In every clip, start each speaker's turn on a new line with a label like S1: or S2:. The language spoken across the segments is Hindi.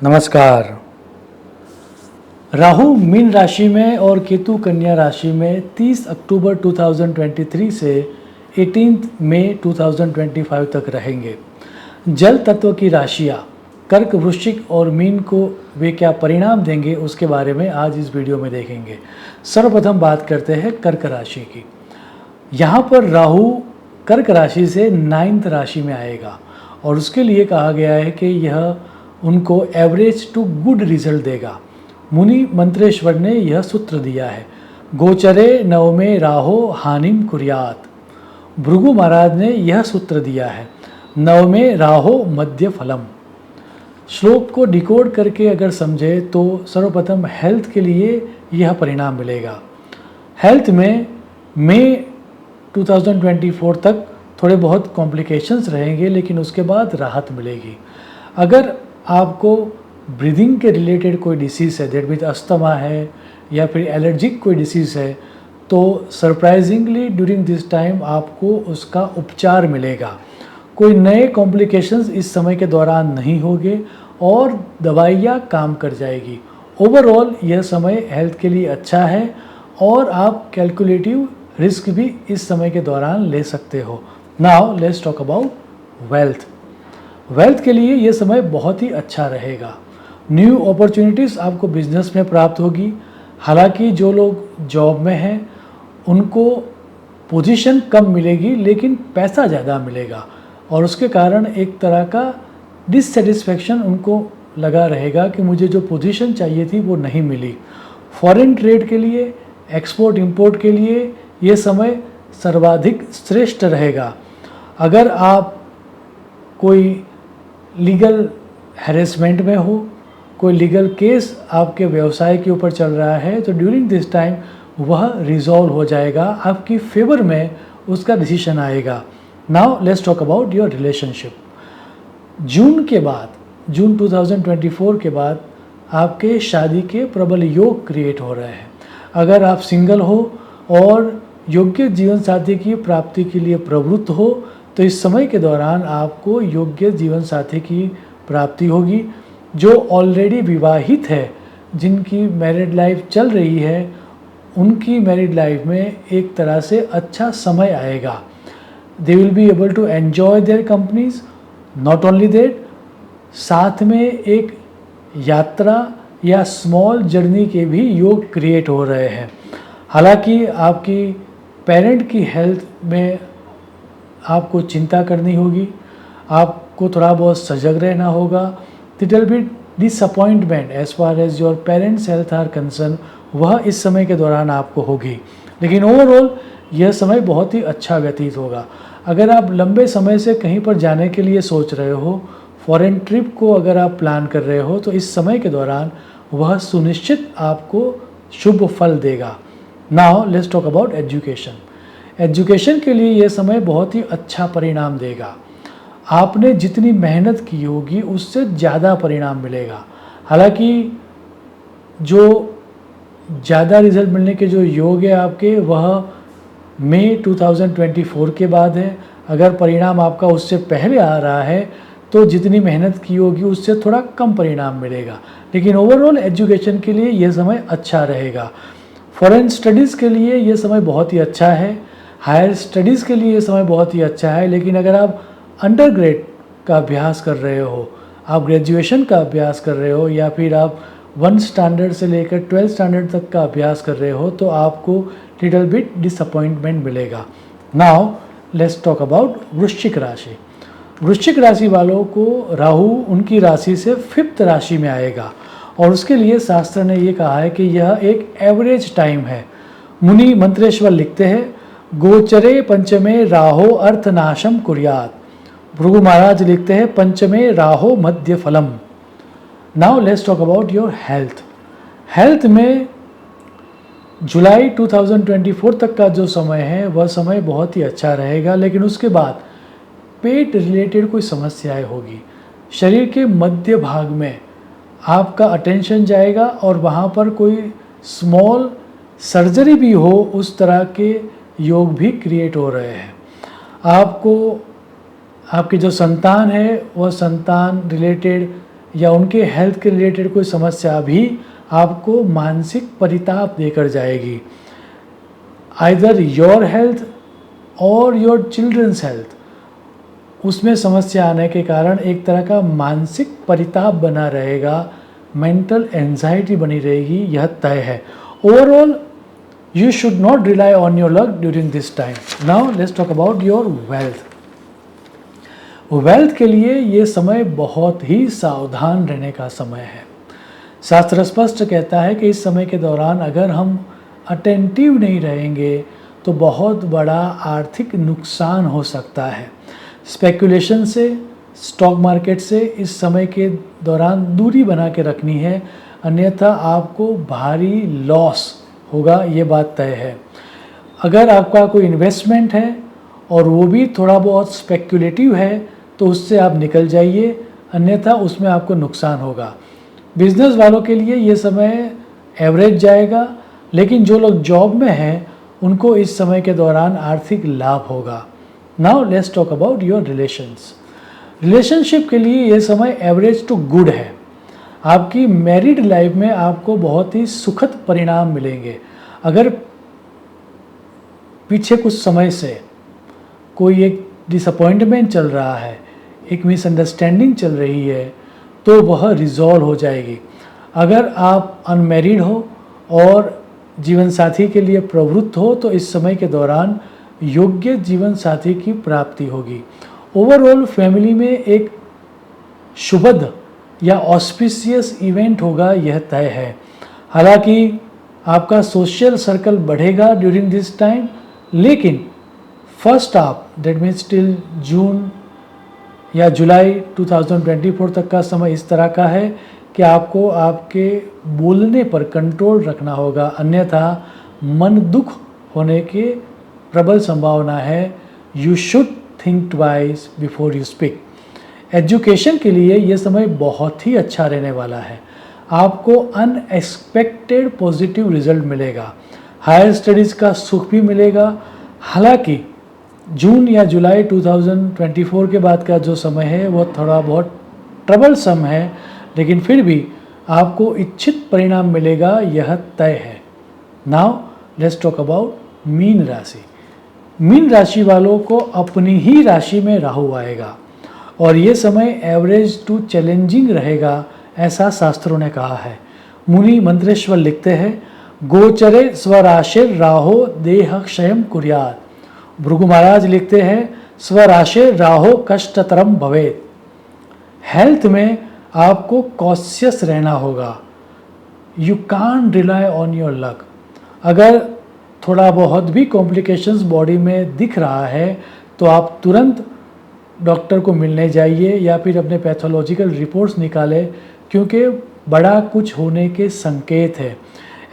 S1: नमस्कार। राहु मीन राशि में और केतु कन्या राशि में 30 अक्टूबर 2023 से 18 मई 2025 तक रहेंगे। जल तत्व की राशियाँ कर्क, वृश्चिक और मीन को वे क्या परिणाम देंगे उसके बारे में आज इस वीडियो में देखेंगे। सर्वप्रथम बात करते हैं कर्क राशि की। यहाँ पर राहु कर्क राशि से 9th राशि में आएगा और उसके लिए कहा गया है कि यह उनको एवरेज टू गुड रिजल्ट देगा। मुनि मंत्रेश्वर ने यह सूत्र दिया है, गोचरे नवमे राहो हानिम कुर्यात। भृगु महाराज ने यह सूत्र दिया है, नवमे राहो मध्य फलम। श्लोक को डिकोड करके अगर समझे तो सर्वप्रथम हेल्थ के लिए यह परिणाम मिलेगा। हेल्थ में मई 2024 तक थोड़े बहुत कॉम्प्लिकेशंस रहेंगे, लेकिन उसके बाद राहत मिलेगी। अगर आपको ब्रीदिंग के रिलेटेड कोई डिसीज़ है, दैट मीन्स अस्थमा है या फिर एलर्जिक कोई डिसीज़ है, तो सरप्राइजिंगली ड्यूरिंग दिस टाइम आपको उसका उपचार मिलेगा। कोई नए कॉम्प्लिकेशंस इस समय के दौरान नहीं होंगे और दवाइयाँ काम कर जाएगी। ओवरऑल यह समय हेल्थ के लिए अच्छा है और आप कैलकुलेटिव रिस्क भी इस समय के दौरान ले सकते हो। Now let's talk about wealth. Wealth के लिए ये समय बहुत ही अच्छा रहेगा। न्यू अपॉर्चुनिटीज़ आपको बिजनेस में प्राप्त होगी। हालांकि जो लोग जॉब में हैं उनको पोजीशन कम मिलेगी लेकिन पैसा ज़्यादा मिलेगा और उसके कारण एक तरह का डिससेटिस्फेक्शन उनको लगा रहेगा कि मुझे जो पोजीशन चाहिए थी वो नहीं मिली। फॉरेन ट्रेड के लिए, एक्सपोर्ट इंपोर्ट के लिए ये समय सर्वाधिक श्रेष्ठ रहेगा। अगर आप कोई लीगल हैरेसमेंट में हो, कोई लीगल केस आपके व्यवसाय के ऊपर चल रहा है, तो ड्यूरिंग दिस टाइम वह रिजॉल्व हो जाएगा, आपकी फेवर में उसका डिसीजन आएगा। Now let's talk about your relationship. जून के बाद, जून 2024 के बाद आपके शादी के प्रबल योग क्रिएट हो रहे हैं। अगर आप सिंगल हो और योग्य जीवन साथी की प्राप्ति के लिए प्रवृत्त हो तो इस समय के दौरान आपको योग्य जीवन साथी की प्राप्ति होगी। जो ऑलरेडी विवाहित है, जिनकी मैरिड लाइफ चल रही है, उनकी मैरिड लाइफ में एक तरह से अच्छा समय आएगा। They will be able to enjoy their companies. Not only that, साथ में एक यात्रा या स्मॉल जर्नी के भी योग क्रिएट हो रहे हैं। हालांकि आपकी पेरेंट की हेल्थ में आपको चिंता करनी होगी, आपको थोड़ा बहुत सजग रहना होगा। Little bit disappointment as far as your parents health are concern, वह इस समय के दौरान आपको होगी, लेकिन ओवरऑल यह समय बहुत ही अच्छा व्यतीत होगा। अगर आप लंबे समय से कहीं पर जाने के लिए सोच रहे हो, फॉरेन ट्रिप को अगर आप प्लान कर रहे हो, तो इस समय के दौरान वह सुनिश्चित आपको शुभ फल देगा। Now let's talk about education. Education के लिए यह समय बहुत ही अच्छा परिणाम देगा। आपने जितनी मेहनत की होगी उससे ज़्यादा परिणाम मिलेगा। हालांकि जो ज़्यादा रिजल्ट मिलने के जो योग है आपके, वह मई 2024 के बाद है। अगर परिणाम आपका उससे पहले आ रहा है तो जितनी मेहनत की होगी उससे थोड़ा कम परिणाम मिलेगा, लेकिन ओवरऑल एजुकेशन के लिए यह समय अच्छा रहेगा। फॉरेन स्टडीज़ के लिए यह समय बहुत ही अच्छा है। हायर स्टडीज़ के लिए ये समय बहुत ही अच्छा है, लेकिन अगर आप अंडर ग्रेड का अभ्यास कर रहे हो, आप ग्रेजुएशन का अभ्यास कर रहे हो या फिर आप 1 स्टैंडर्ड से लेकर 12 स्टैंडर्ड तक का अभ्यास कर रहे हो, तो आपको लिटिल बिट डिसअपॉइंटमेंट मिलेगा। नाउ लेट्स टॉक अबाउट वृश्चिक राशि। वृश्चिक राशि वालों को राहु उनकी राशि से 5th राशि में आएगा और उसके लिए शास्त्र ने ये कहा है कि यह एक एवरेज टाइम है। मुनि मंत्रेश्वर लिखते हैं, गोचरे पंचमे राहो अर्थनाशम कुर्यात। भृगु महाराज लिखते हैं, पंचमे राहो मध्य फलम। Now let's talk about your health. Health में जुलाई 2024 तक का जो समय है वह समय बहुत ही अच्छा रहेगा, लेकिन उसके बाद पेट रिलेटेड कोई समस्याएं होगी। शरीर के मध्य भाग में आपका अटेंशन जाएगा और वहाँ पर कोई स्मॉल सर्जरी भी हो, उस तरह के योग भी क्रिएट हो रहे हैं। आपको आपकी जो संतान है वह संतान रिलेटेड या उनके हेल्थ के रिलेटेड कोई समस्या भी आपको मानसिक परिताप देकर जाएगी। आइदर योर हेल्थ और योर चिल्ड्रंस हेल्थ, उसमें समस्या आने के कारण एक तरह का मानसिक परिताप बना रहेगा, मेंटल एंजाइटी बनी रहेगी, यह तय है। Overall you should not rely on your luck during this time. Now let's talk about your wealth. Wealth के लिए ये समय बहुत ही सावधान रहने का समय है। शास्त्र स्पष्ट कहता है कि इस समय के दौरान अगर हम अटेंटिव नहीं रहेंगे तो बहुत बड़ा आर्थिक नुकसान हो सकता है। स्पेकुलेशन से, स्टॉक मार्केट से इस समय के दौरान दूरी बना के रखनी है, अन्यथा आपको भारी लॉस होगा, ये बात तय है। अगर आपका कोई इन्वेस्टमेंट है और वो भी थोड़ा बहुत स्पेक्युलेटिव है तो उससे आप निकल जाइए, अन्यथा उसमें आपको नुकसान होगा। बिजनेस वालों के लिए ये समय एवरेज जाएगा, लेकिन जो लोग जॉब में हैं उनको इस समय के दौरान आर्थिक लाभ होगा। Now let's talk about your relationship के लिए ये समय एवरेज टू गुड है। आपकी मैरिड लाइफ में आपको बहुत ही सुखद परिणाम मिलेंगे। अगर पीछे कुछ समय से कोई एक डिसअपॉइंटमेंट चल रहा है, एक मिसअंडरस्टैंडिंग चल रही है, तो वह रिजॉल्व हो जाएगी। अगर आप अनमैरिड हो और जीवन साथी के लिए प्रवृत्त हो तो इस समय के दौरान योग्य जीवन साथी की प्राप्ति होगी। ओवरऑल फैमिली में एक शुभद या ऑस्पिशियस इवेंट होगा, यह तय है। हालांकि आपका सोशल सर्कल बढ़ेगा ड्यूरिंग दिस टाइम, लेकिन first half that means till June या जुलाई 2024 तक का समय इस तरह का है कि आपको आपके बोलने पर कंट्रोल रखना होगा, अन्यथा मन दुख होने के प्रबल संभावना है। You should think twice before you speak. Education के लिए ये समय बहुत ही अच्छा रहने वाला है। आपको अनएक्सपेक्टेड पॉजिटिव रिजल्ट मिलेगा। हायर स्टडीज़ का सुख भी मिलेगा। हालांकि जून या जुलाई 2024 के बाद का जो समय है वो थोड़ा बहुत ट्रबलसम है, लेकिन फिर भी आपको इच्छित परिणाम मिलेगा, यह तय है। Now let's talk about mean राशि। मीन राशि वालों को अपनी ही राशि में राहु आएगा और ये समय एवरेज टू चैलेंजिंग रहेगा, ऐसा शास्त्रों ने कहा है। मुनि मंत्रेश्वर लिखते हैं, गोचरे स्वराशिर राहो देह क्षयम कुर्यात। भृगु महाराज लिखते हैं, स्वराशिर राहो कष्टतरम भवेत। हेल्थ में आपको कॉशियस रहना होगा। You can't rely on your luck. अगर थोड़ा बहुत भी कॉम्प्लिकेशंस बॉडी में दिख रहा है तो आप तुरंत डॉक्टर को मिलने जाइए या फिर अपने पैथोलॉजिकल रिपोर्ट्स निकालें, क्योंकि बड़ा कुछ होने के संकेत है।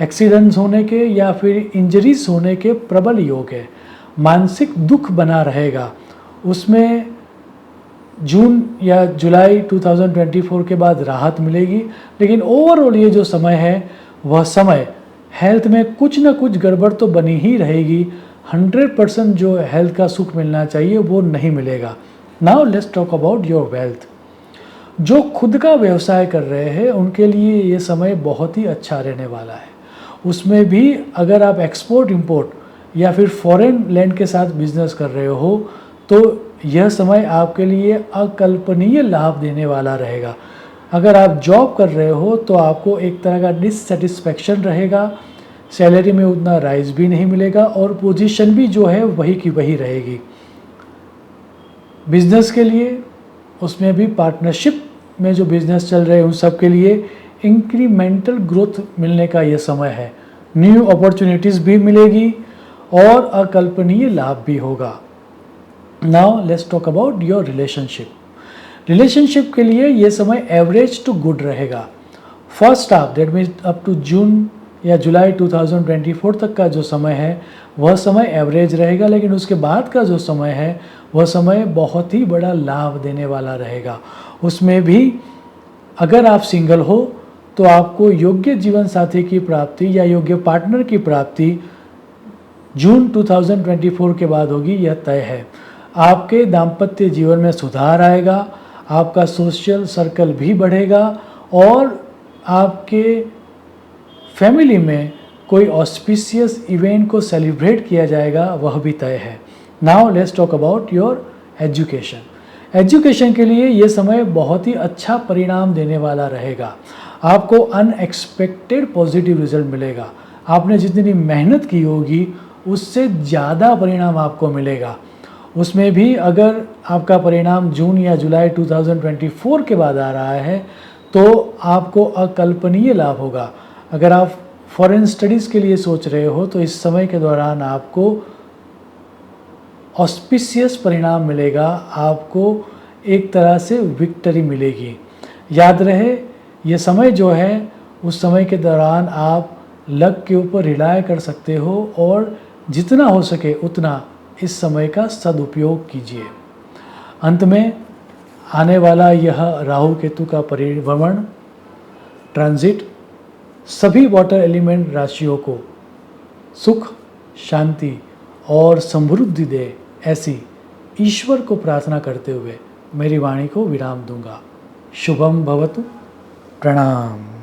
S1: एक्सीडेंट्स होने के या फिर इंजरीज होने के प्रबल योग है। मानसिक दुख बना रहेगा, उसमें जून या जुलाई 2024 के बाद राहत मिलेगी, लेकिन ओवरऑल ये जो समय है वह समय हेल्थ में कुछ ना कुछ गड़बड़ तो बनी ही रहेगी। 100% जो हेल्थ का सुख मिलना चाहिए वो नहीं मिलेगा। Now let's talk about your wealth. जो खुद का व्यवसाय कर रहे हैं उनके लिए ये समय बहुत ही अच्छा रहने वाला है। उसमें भी अगर आप एक्सपोर्ट इंपोर्ट या फिर फॉरेन लैंड के साथ बिजनेस कर रहे हो तो यह समय आपके लिए अकल्पनीय लाभ देने वाला रहेगा। अगर आप जॉब कर रहे हो तो आपको एक तरह का डिससेटिस्फैक्शन रहेगा, सैलरी में उतना राइज भी नहीं मिलेगा और पोजीशन भी जो है वही की वही रहेगी। बिजनेस के लिए उसमें भी पार्टनरशिप में जो बिजनेस चल रहे हैं उन सब के लिए इंक्रीमेंटल ग्रोथ मिलने का ये समय है। न्यू अपॉर्चुनिटीज़ भी मिलेगी और अकल्पनीय लाभ भी होगा। Now let's talk about your relationship के लिए ये समय एवरेज टू गुड रहेगा। First half that means up to June या जुलाई 2024 तक का जो समय है वह समय एवरेज रहेगा, लेकिन उसके बाद का जो समय है वह समय बहुत ही बड़ा लाभ देने वाला रहेगा। उसमें भी अगर आप सिंगल हो तो आपको योग्य जीवन साथी की प्राप्ति या योग्य पार्टनर की प्राप्ति जून 2024 के बाद होगी, यह तय है। आपके दाम्पत्य जीवन में सुधार आएगा। आपका सोशल सर्कल भी बढ़ेगा और आपके फैमिली में कोई ऑस्पिशियस इवेंट को सेलिब्रेट किया जाएगा, वह भी तय है। Now let's talk about your education. Education के लिए ये समय बहुत ही अच्छा परिणाम देने वाला रहेगा। आपको अनएक्सपेक्टेड पॉजिटिव रिजल्ट मिलेगा। आपने जितनी मेहनत की होगी उससे ज़्यादा परिणाम आपको मिलेगा। उसमें भी अगर आपका परिणाम जून या जुलाई 2024 के बाद आ रहा है तो आपको अकल्पनीय लाभ होगा। अगर आप फॉरेन स्टडीज़ के लिए सोच रहे हो तो इस समय के दौरान आपको ऑस्पिशियस परिणाम मिलेगा, आपको एक तरह से विक्ट्री मिलेगी। याद रहे ये समय जो है उस समय के दौरान आप लक के ऊपर रिलाय कर सकते हो और जितना हो सके उतना इस समय का सदुपयोग कीजिए। अंत में आने वाला यह राहु केतु का परिभ्रमण ट्रांजिट सभी वाटर एलिमेंट राशियों को सुख, शांति और समृद्धि दे, ऐसी ईश्वर को प्रार्थना करते हुए मेरी वाणी को विराम दूंगा। शुभम भवतु। प्रणाम।